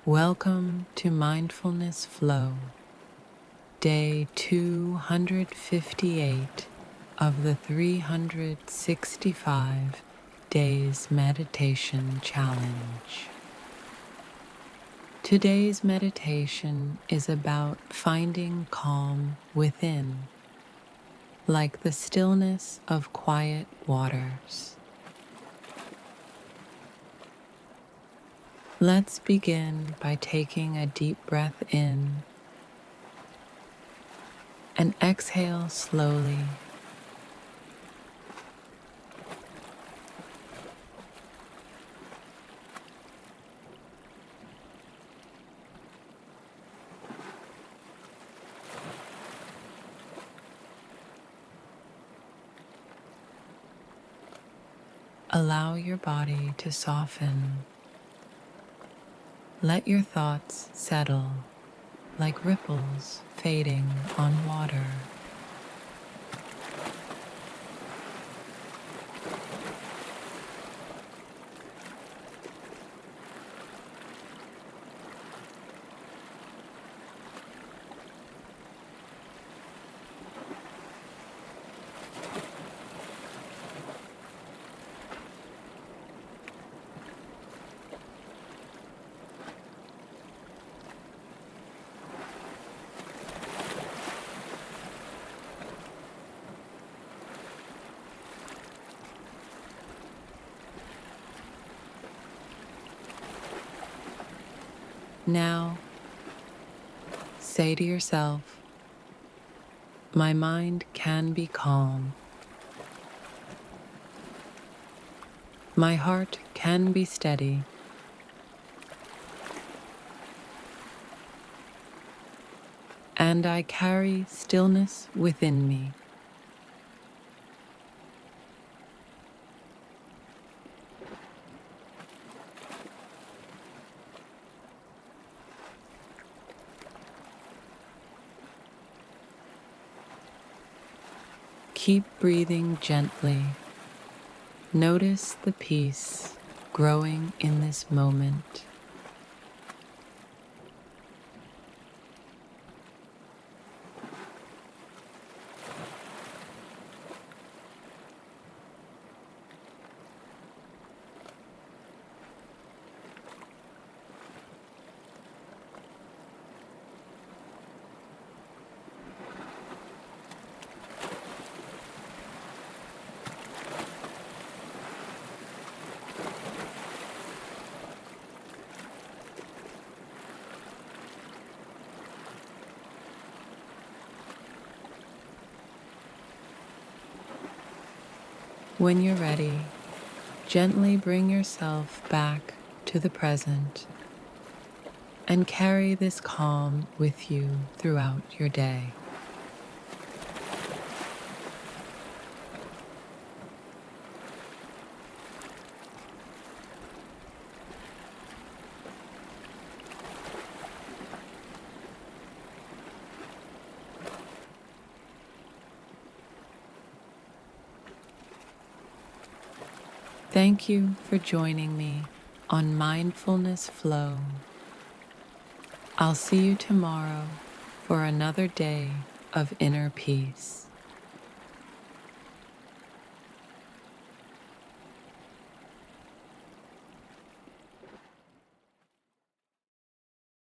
Welcome to Mindfulness Flow, day 258 of the 365 Days Meditation Challenge. Today's meditation is about finding calm within, like the stillness of quiet waters. Let's begin by taking a deep breath in and exhale slowly. Allow your body to soften. Let your thoughts settle like ripples fading on water. Now, say to yourself, my mind can be calm. My heart can be steady. And I carry stillness within me. Keep breathing gently. Notice the peace growing in this moment. When you're ready, gently bring yourself back to the present and carry this calm with you throughout your day. Thank you for joining me on Mindfulness Flow. I'll see you tomorrow for another day of inner peace.